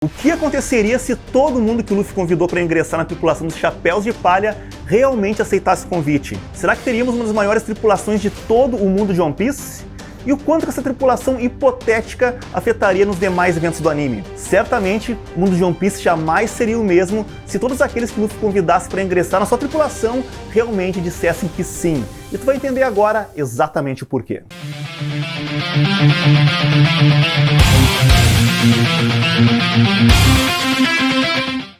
O que aconteceria se todo mundo que o Luffy convidou para ingressar na tripulação dos Chapéus de Palha realmente aceitasse o convite? Será que teríamos uma das maiores tripulações de todo o mundo de One Piece? E o quanto que essa tripulação hipotética afetaria nos demais eventos do anime? Certamente, o mundo de One Piece jamais seria o mesmo se todos aqueles que o Luffy convidasse para ingressar na sua tripulação realmente dissessem que sim. E tu vai entender agora exatamente o porquê.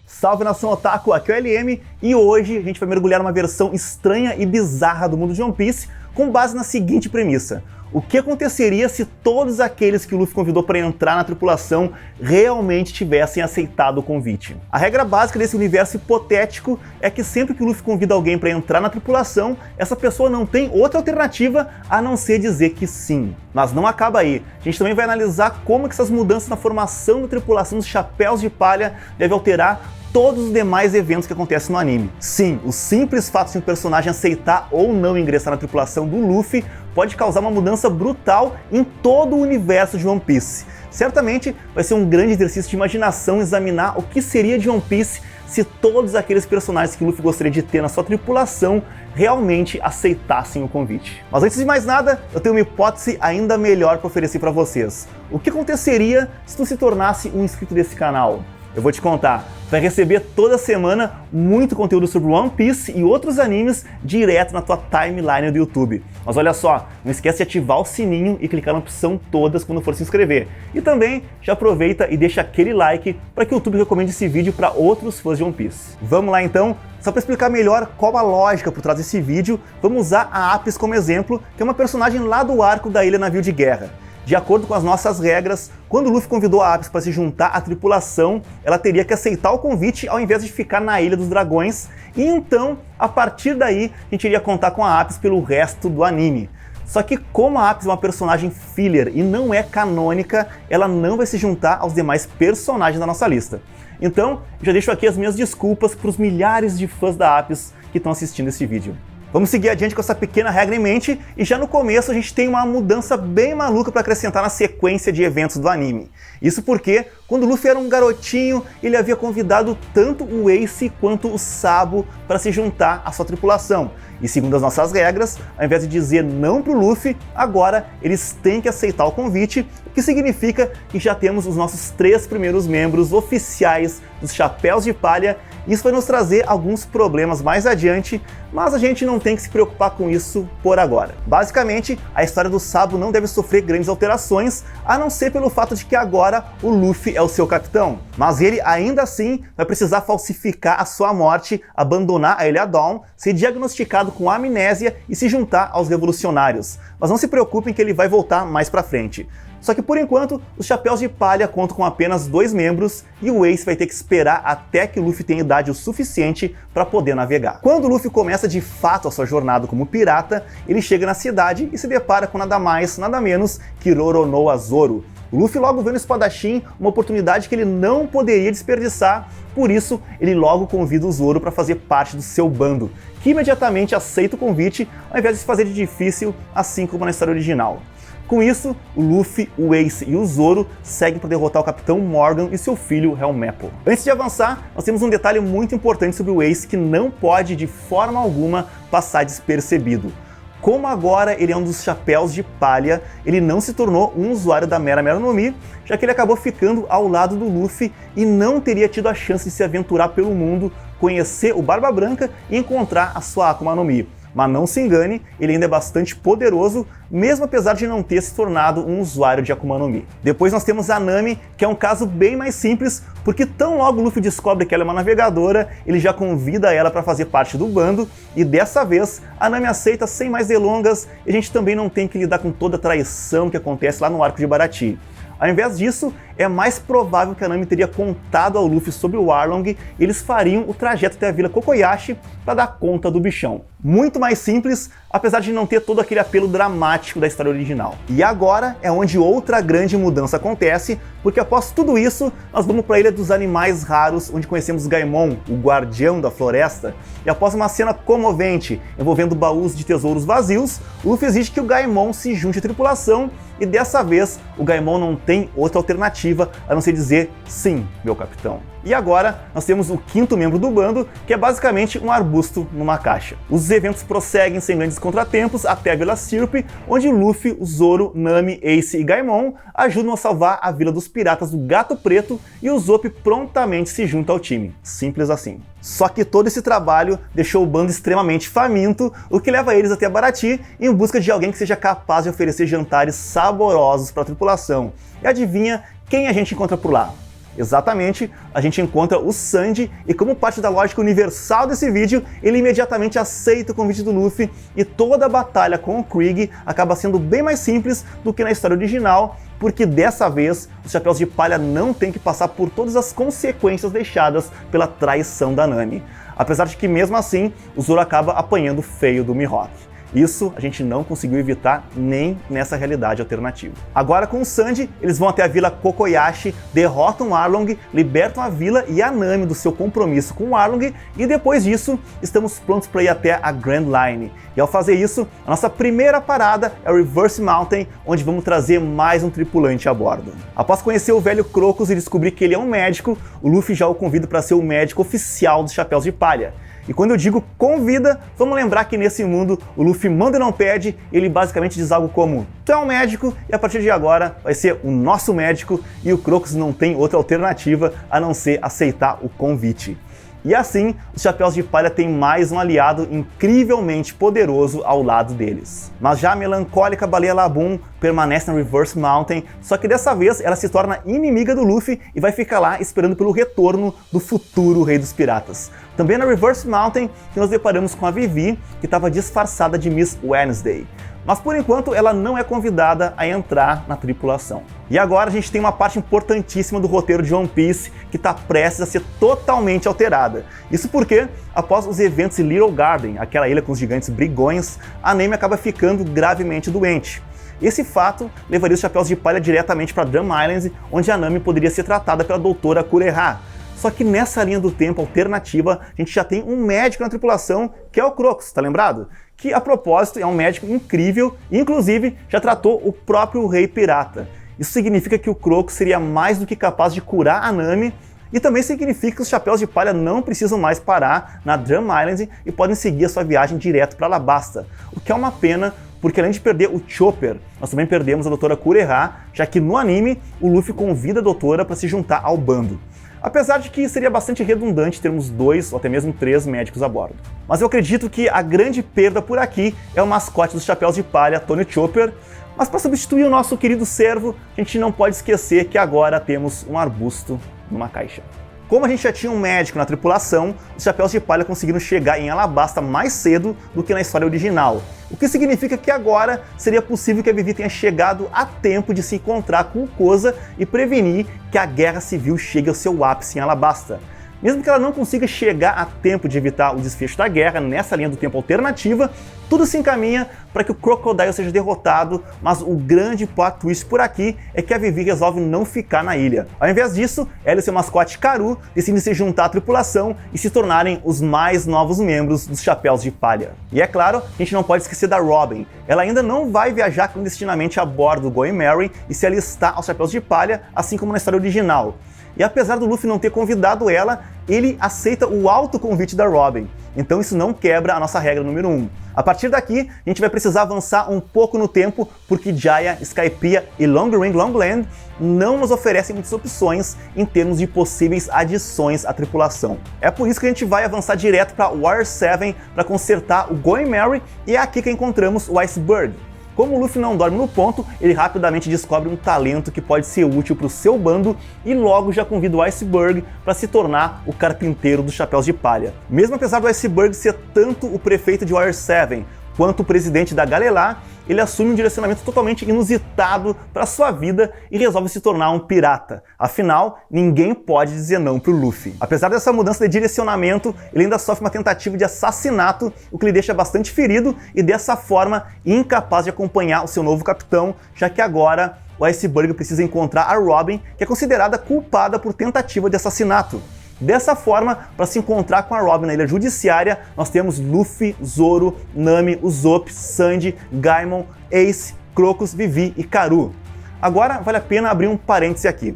Salve nação otaku, aqui é o LM e hoje a gente vai mergulhar numa versão estranha e bizarra do mundo de One Piece com base na seguinte premissa: o que aconteceria se todos aqueles que o Luffy convidou para entrar na tripulação realmente tivessem aceitado o convite? A regra básica desse universo hipotético é que sempre que o Luffy convida alguém para entrar na tripulação, essa pessoa não tem outra alternativa a não ser dizer que sim. Mas não acaba aí. A gente também vai analisar como que essas mudanças na formação da tripulação dos Chapéus de Palha devem alterar todos os demais eventos que acontecem no anime. Sim, o simples fato de um personagem aceitar ou não ingressar na tripulação do Luffy pode causar uma mudança brutal em todo o universo de One Piece. Certamente vai ser um grande exercício de imaginação examinar o que seria de One Piece se todos aqueles personagens que o Luffy gostaria de ter na sua tripulação realmente aceitassem o convite. Mas antes de mais nada, eu tenho uma hipótese ainda melhor para oferecer para vocês. O que aconteceria se tu se tornasse um inscrito desse canal? Eu vou te contar. Vai receber toda semana muito conteúdo sobre One Piece e outros animes direto na tua timeline do YouTube. Mas olha só, não esquece de ativar o sininho e clicar na opção todas quando for se inscrever. E também já aproveita e deixa aquele like para que o YouTube recomende esse vídeo para outros fãs de One Piece. Vamos lá então? Só para explicar melhor qual a lógica por trás desse vídeo, vamos usar a Apis como exemplo, que é uma personagem lá do arco da Ilha Navio de Guerra. De acordo com as nossas regras, quando o Luffy convidou a Apis para se juntar à tripulação, ela teria que aceitar o convite ao invés de ficar na Ilha dos Dragões, e então, a partir daí, a gente iria contar com a Apis pelo resto do anime. Só que como a Apis é uma personagem filler e não é canônica, ela não vai se juntar aos demais personagens da nossa lista. Então, já deixo aqui as minhas desculpas para os milhares de fãs da Apis que estão assistindo esse vídeo. Vamos seguir adiante com essa pequena regra em mente, e já no começo a gente tem uma mudança bem maluca para acrescentar na sequência de eventos do anime. Isso porque, quando o Luffy era um garotinho, ele havia convidado tanto o Ace quanto o Sabo para se juntar à sua tripulação. E segundo as nossas regras, ao invés de dizer não pro Luffy, agora eles têm que aceitar o convite, o que significa que já temos os nossos 3 primeiros membros oficiais dos Chapéus de Palha. Isso vai nos trazer alguns problemas mais adiante, mas a gente não tem que se preocupar com isso por agora. Basicamente, a história do Sabo não deve sofrer grandes alterações, a não ser pelo fato de que agora o Luffy é o seu capitão. Mas ele ainda assim vai precisar falsificar a sua morte, abandonar a Ilha Dawn, ser diagnosticado com amnésia e se juntar aos revolucionários. Mas não se preocupem que ele vai voltar mais pra frente. Só que por enquanto, os Chapéus de Palha contam com apenas 2 membros e o Ace vai ter que esperar até que o Luffy tenha idade o suficiente para poder navegar. Quando o Luffy começa de fato a sua jornada como pirata, ele chega na cidade e se depara com nada mais, nada menos que Roronoa Zoro. O Luffy logo vê no espadachim uma oportunidade que ele não poderia desperdiçar, por isso ele logo convida o Zoro para fazer parte do seu bando, que imediatamente aceita o convite ao invés de se fazer de difícil, assim como na história original. Com isso, o Luffy, o Ace e o Zoro seguem para derrotar o Capitão Morgan e seu filho Helmeppo. Antes de avançar, nós temos um detalhe muito importante sobre o Ace que não pode de forma alguma passar despercebido. Como agora ele é um dos Chapéus de Palha, ele não se tornou um usuário da Mera Mera no Mi, já que ele acabou ficando ao lado do Luffy e não teria tido a chance de se aventurar pelo mundo, conhecer o Barba Branca e encontrar a sua Akuma no Mi. Mas não se engane, ele ainda é bastante poderoso, mesmo apesar de não ter se tornado um usuário de Akuma no Mi. Depois nós temos a Nami, que é um caso bem mais simples, porque tão logo o Luffy descobre que ela é uma navegadora, ele já convida ela para fazer parte do bando, e dessa vez a Nami aceita sem mais delongas, e a gente também não tem que lidar com toda a traição que acontece lá no arco de Baratie. Ao invés disso, é mais provável que a Nami teria contado ao Luffy sobre o Arlong e eles fariam o trajeto até a Vila Kokoyashi para dar conta do bichão. Muito mais simples, apesar de não ter todo aquele apelo dramático da história original. E agora é onde outra grande mudança acontece, porque após tudo isso, nós vamos para a Ilha dos Animais Raros, onde conhecemos Gaimon, o guardião da floresta, e após uma cena comovente envolvendo baús de tesouros vazios, Luffy exige que o Gaimon se junte à tripulação, e dessa vez o Gaimon não tem outra alternativa alternativa a não ser dizer sim, meu capitão. E agora nós temos o quinto membro do bando, que é basicamente um arbusto numa caixa. Os eventos prosseguem sem grandes contratempos até a Vila Syrupy, onde Luffy, Zoro, Nami, Ace e Gaimon ajudam a salvar a vila dos piratas do Gato Preto e o Usopp prontamente se junta ao time. Simples assim. Só que todo esse trabalho deixou o bando extremamente faminto, o que leva eles até Baratie em busca de alguém que seja capaz de oferecer jantares saborosos para a tripulação. E adivinha quem a gente encontra por lá? Exatamente, a gente encontra o Sanji e, como parte da lógica universal desse vídeo, ele imediatamente aceita o convite do Luffy e toda a batalha com o Krieg acaba sendo bem mais simples do que na história original, porque dessa vez os Chapéus de Palha não têm que passar por todas as consequências deixadas pela traição da Nami. Apesar de que mesmo assim o Zoro acaba apanhando feio do Mihawk. Isso a gente não conseguiu evitar nem nessa realidade alternativa. Agora com o Sanji, eles vão até a vila Kokoyashi, derrotam Arlong, libertam a vila e a Nami do seu compromisso com o Arlong e depois disso estamos prontos para ir até a Grand Line. E ao fazer isso, a nossa primeira parada é o Reverse Mountain, onde vamos trazer mais um tripulante a bordo. Após conhecer o velho Crocus e descobrir que ele é um médico, o Luffy já o convida para ser o médico oficial dos Chapéus de Palha. E quando eu digo convida, vamos lembrar que nesse mundo o Luffy manda e não pede, ele basicamente diz algo como: tu é um médico e a partir de agora vai ser o nosso médico, e o Crocus não tem outra alternativa a não ser aceitar o convite. E assim, os Chapéus de Palha têm mais um aliado incrivelmente poderoso ao lado deles. Mas já a melancólica Baleia Laboon permanece na Reverse Mountain, só que dessa vez ela se torna inimiga do Luffy e vai ficar lá esperando pelo retorno do futuro Rei dos Piratas. Também na Reverse Mountain que nós deparamos com a Vivi, que estava disfarçada de Miss Wednesday. Mas por enquanto ela não é convidada a entrar na tripulação. E agora a gente tem uma parte importantíssima do roteiro de One Piece que está prestes a ser totalmente alterada. Isso porque, após os eventos em Little Garden, aquela ilha com os gigantes brigões, a Nami acaba ficando gravemente doente. Esse fato levaria os Chapéus de Palha diretamente para Drum Island, onde a Nami poderia ser tratada pela doutora Kureha. Só que nessa linha do tempo alternativa, a gente já tem um médico na tripulação, que é o Crocus, tá lembrado? Que, a propósito, é um médico incrível e, inclusive, já tratou o próprio Rei Pirata. Isso significa que o Crocus seria mais do que capaz de curar a Nami, e também significa que os Chapéus de Palha não precisam mais parar na Drum Island e podem seguir a sua viagem direto para Alabasta, o que é uma pena, porque além de perder o Chopper, nós também perdemos a doutora Kureha, já que no anime o Luffy convida a doutora para se juntar ao bando. Apesar de que seria bastante redundante termos 2 ou até mesmo 3 médicos a bordo. Mas eu acredito que a grande perda por aqui é o mascote dos Chapéus de Palha, Tony Chopper. Mas para substituir o nosso querido servo, a gente não pode esquecer que agora temos um arbusto numa caixa. Como a gente já tinha um médico na tripulação, os Chapéus de Palha conseguiram chegar em Alabasta mais cedo do que na história original, o que significa que agora seria possível que a Vivi tenha chegado a tempo de se encontrar com o Koza e prevenir que a guerra civil chegue ao seu ápice em Alabasta. Mesmo que ela não consiga chegar a tempo de evitar o desfecho da guerra nessa linha do tempo alternativa, tudo se encaminha para que o Crocodile seja derrotado, mas o grande plot twist por aqui é que a Vivi resolve não ficar na ilha. Ao invés disso, ela e seu mascote Karu decidem se juntar à tripulação e se tornarem os mais novos membros dos Chapéus de Palha. E é claro, a gente não pode esquecer da Robin. Ela ainda não vai viajar clandestinamente a bordo do Going Merry e se alistar aos Chapéus de Palha, assim como na história original. E apesar do Luffy não ter convidado ela, ele aceita o autoconvite da Robin. Então isso não quebra a nossa regra número 1. A partir daqui, a gente vai precisar avançar um pouco no tempo, porque Jaya, Skypiea e Long Ring Longland não nos oferecem muitas opções em termos de possíveis adições à tripulação. É por isso que a gente vai avançar direto para Warrior 7 para consertar o Going Merry, e é aqui que encontramos o Iceberg. Como o Luffy não dorme no ponto, ele rapidamente descobre um talento que pode ser útil para o seu bando e logo já convida o Iceberg para se tornar o carpinteiro dos Chapéus de Palha. Mesmo apesar do Iceberg ser tanto o prefeito de Warrior 7 quanto o presidente da Galelá, ele assume um direcionamento totalmente inusitado para sua vida e resolve se tornar um pirata. Afinal, ninguém pode dizer não pro Luffy. Apesar dessa mudança de direcionamento, ele ainda sofre uma tentativa de assassinato, o que lhe deixa bastante ferido e dessa forma incapaz de acompanhar o seu novo capitão, já que agora o Iceberg precisa encontrar a Robin, que é considerada culpada por tentativa de assassinato. Dessa forma, para se encontrar com a Robin na ilha judiciária, nós temos Luffy, Zoro, Nami, Usopp, Sanji, Gaimon, Ace, Crocus, Vivi e Karu. Agora vale a pena abrir um parêntese aqui.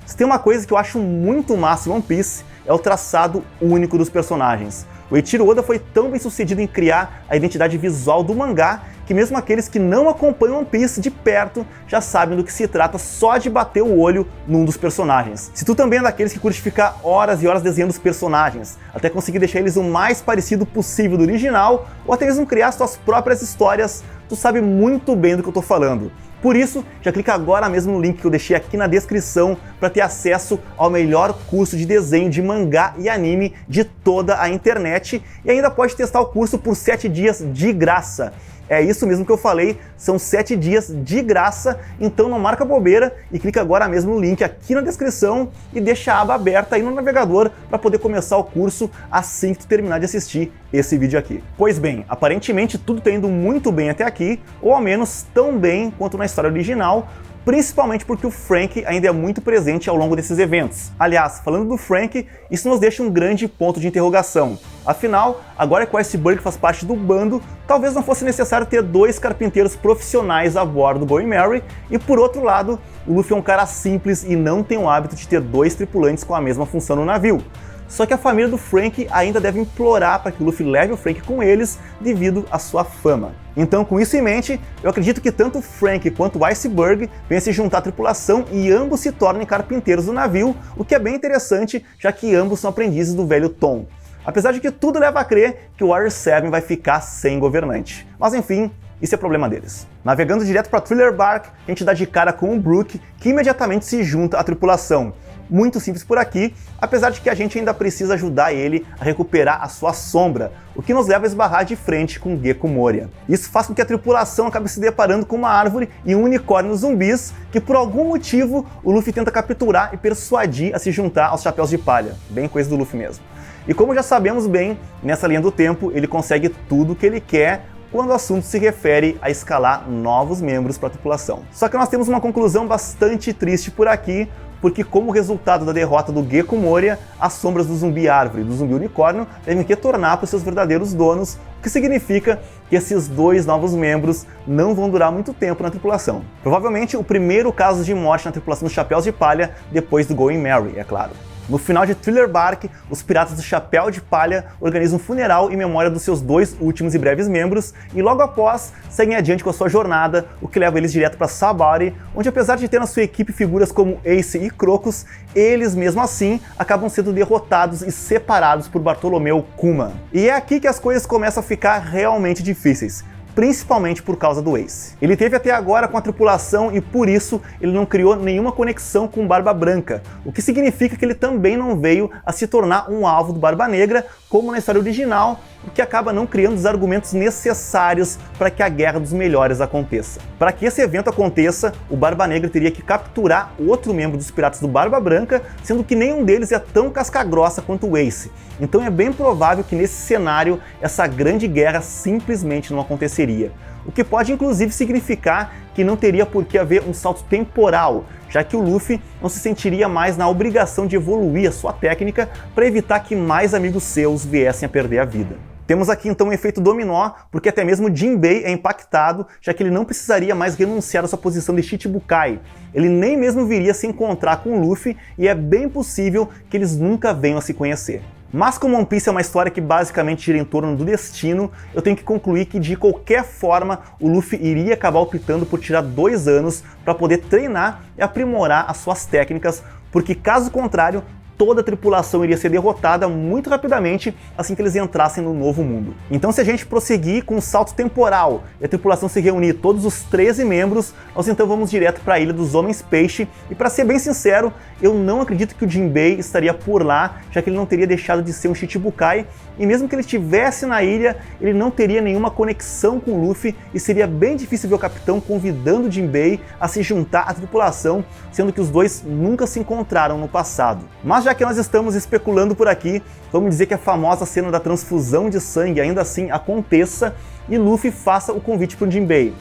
Se tem uma coisa que eu acho muito massa em One Piece, é o traçado único dos personagens. O Eiichiro Oda foi tão bem sucedido em criar a identidade visual do mangá que mesmo aqueles que não acompanham One Piece de perto já sabem do que se trata só de bater o olho num dos personagens. Se tu também é daqueles que curte ficar horas e horas desenhando os personagens, até conseguir deixar eles o mais parecido possível do original, ou até mesmo criar suas próprias histórias, tu sabe muito bem do que eu tô falando. Por isso, já clica agora mesmo no link que eu deixei aqui na descrição para ter acesso ao melhor curso de desenho de mangá e anime de toda a internet e ainda pode testar o curso por 7 dias de graça. É isso mesmo que eu falei, são 7 dias de graça, então não marca bobeira e clica agora mesmo no link aqui na descrição e deixa a aba aberta aí no navegador para poder começar o curso assim que tu terminar de assistir esse vídeo aqui. Pois bem, aparentemente tudo está indo muito bem até aqui, ou ao menos tão bem quanto na história original, principalmente porque o Franky ainda é muito presente ao longo desses eventos. Aliás, falando do Franky, isso nos deixa um grande ponto de interrogação. Afinal, agora que o Iceberg faz parte do bando, talvez não fosse necessário ter 2 carpinteiros profissionais a bordo do Going Merry, e por outro lado, o Luffy é um cara simples e não tem o hábito de ter 2 tripulantes com a mesma função no navio. Só que a família do Franky ainda deve implorar para que o Luffy leve o Franky com eles devido à sua fama. Então, com isso em mente, eu acredito que tanto o Franky quanto o Iceberg venham se juntar à tripulação e ambos se tornem carpinteiros do navio, o que é bem interessante, já que ambos são aprendizes do velho Tom. Apesar de que tudo leva a crer que o Warrior 7 vai ficar sem governante. Mas enfim, isso é problema deles. Navegando direto para Thriller Bark, a gente dá de cara com o Brook, que imediatamente se junta à tripulação. Muito simples por aqui, apesar de que a gente ainda precisa ajudar ele a recuperar a sua sombra, o que nos leva a esbarrar de frente com Gecko Moria. Isso faz com que a tripulação acabe se deparando com uma árvore e um unicórnio zumbis que por algum motivo o Luffy tenta capturar e persuadir a se juntar aos Chapéus de Palha, bem coisa do Luffy mesmo. E como já sabemos bem, nessa linha do tempo ele consegue tudo o que ele quer quando o assunto se refere a escalar novos membros para a tripulação. Só que nós temos uma conclusão bastante triste por aqui, porque como resultado da derrota do Gecko Moria, as sombras do zumbi árvore e do zumbi unicórnio devem retornar para os seus verdadeiros donos, o que significa que esses 2 novos membros não vão durar muito tempo na tripulação. Provavelmente o primeiro caso de morte na tripulação dos Chapéus de Palha depois do Going Merry, é claro. No final de Thriller Bark, os piratas do Chapéu de Palha organizam um funeral em memória dos seus 2 últimos e breves membros e logo após seguem adiante com a sua jornada, o que leva eles direto para Sabaody, onde apesar de ter na sua equipe figuras como Ace e Crocus, eles mesmo assim acabam sendo derrotados e separados por Bartolomeu Kuma. E é aqui que as coisas começam a ficar realmente difíceis, principalmente por causa do Ace. Ele teve até agora com a tripulação e por isso ele não criou nenhuma conexão com Barba Branca, o que significa que ele também não veio a se tornar um alvo do Barba Negra, como na história original, o que acaba não criando os argumentos necessários para que a Guerra dos Melhores aconteça. Para que esse evento aconteça, o Barba Negra teria que capturar outro membro dos Piratas do Barba Branca, sendo que nenhum deles é tão casca-grossa quanto o Ace. Então é bem provável que nesse cenário essa grande guerra simplesmente não aconteceria. O que pode inclusive significar que não teria por que haver um salto temporal, já que o Luffy não se sentiria mais na obrigação de evoluir a sua técnica para evitar que mais amigos seus viessem a perder a vida. Temos aqui então um efeito dominó, porque até mesmo Jinbei é impactado, já que ele não precisaria mais renunciar à sua posição de Shichibukai. Ele nem mesmo viria a se encontrar com o Luffy e é bem possível que eles nunca venham a se conhecer. Mas como One Piece é uma história que basicamente gira em torno do destino, eu tenho que concluir que de qualquer forma o Luffy iria acabar optando por tirar 2 anos para poder treinar e aprimorar as suas técnicas, porque caso contrário, toda a tripulação iria ser derrotada muito rapidamente assim que eles entrassem no novo mundo. Então se a gente prosseguir com um salto temporal e a tripulação se reunir todos os 13 membros, nós então vamos direto para a Ilha dos Homens Peixe, e para ser bem sincero, eu não acredito que o Jinbei estaria por lá, já que ele não teria deixado de ser um Shichibukai, e mesmo que ele estivesse na ilha, ele não teria nenhuma conexão com o Luffy, e seria bem difícil ver o capitão convidando o Jinbei a se juntar à tripulação, sendo que os dois nunca se encontraram no passado. Mas já que nós estamos especulando por aqui, vamos dizer que a famosa cena da transfusão de sangue ainda assim aconteça e Luffy faça o convite para o Jinbei.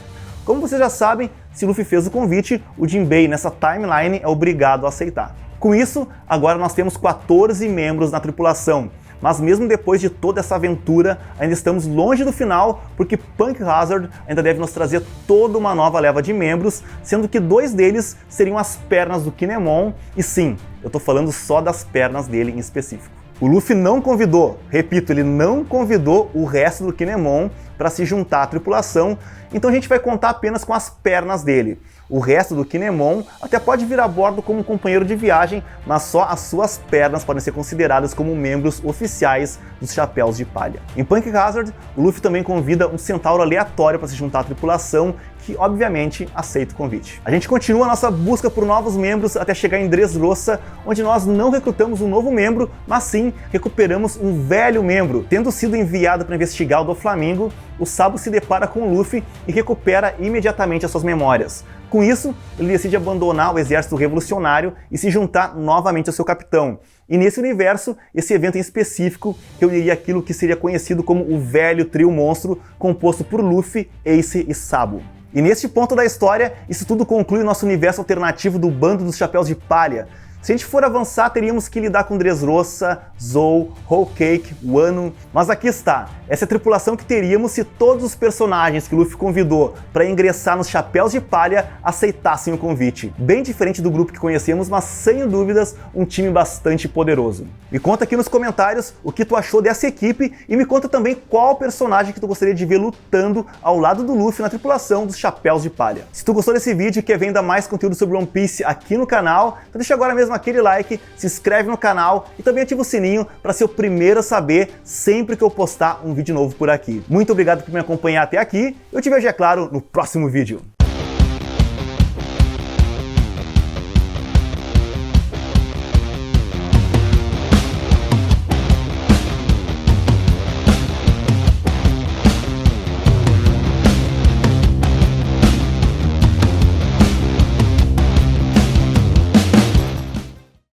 Como vocês já sabem, se Luffy fez o convite, o Jinbei nessa timeline é obrigado a aceitar. Com isso, agora nós temos 14 membros na tripulação, Mas mesmo depois de toda essa aventura, ainda estamos longe do final, porque Punk Hazard ainda deve nos trazer toda uma nova leva de membros, sendo que 2 deles seriam as pernas do Kinemon, e sim, eu tô falando só das pernas dele em específico. O Luffy não convidou, repito, ele não convidou o resto do Kinemon para se juntar à tripulação, então a gente vai contar apenas com as pernas dele. O resto do Kinemon até pode vir a bordo como um companheiro de viagem, mas só as suas pernas podem ser consideradas como membros oficiais dos Chapéus de Palha. Em Punk Hazard, o Luffy também convida um centauro aleatório para se juntar à tripulação, que obviamente aceita o convite. A gente continua a nossa busca por novos membros até chegar em Dressrosa, onde nós não recrutamos um novo membro, mas sim recuperamos um velho membro. Tendo sido enviado para investigar o Doflamingo, o Sabo se depara com o Luffy e recupera imediatamente as suas memórias. Com isso, ele decide abandonar o exército revolucionário e se juntar novamente ao seu capitão. E nesse universo, esse evento em específico reuniria aquilo que seria conhecido como o velho trio monstro, composto por Luffy, Ace e Sabo. E neste ponto da história, isso tudo conclui o nosso universo alternativo do Bando dos Chapéus de Palha. Se a gente for avançar, teríamos que lidar com Dressrosa, Zou, Whole Cake, Wano, mas aqui está. Essa é a tripulação que teríamos se todos os personagens que Luffy convidou para ingressar nos Chapéus de Palha aceitassem o convite. Bem diferente do grupo que conhecemos, mas sem dúvidas um time bastante poderoso. Me conta aqui nos comentários o que tu achou dessa equipe e me conta também qual personagem que tu gostaria de ver lutando ao lado do Luffy na tripulação dos Chapéus de Palha. Se tu gostou desse vídeo e quer ver ainda mais conteúdo sobre One Piece aqui no canal, então deixa agora mesmo aquele like, se inscreve no canal e também ativa o sininho para ser o primeiro a saber sempre que eu postar um vídeo novo por aqui. Muito obrigado por me acompanhar até aqui, eu te vejo, é claro, no próximo vídeo.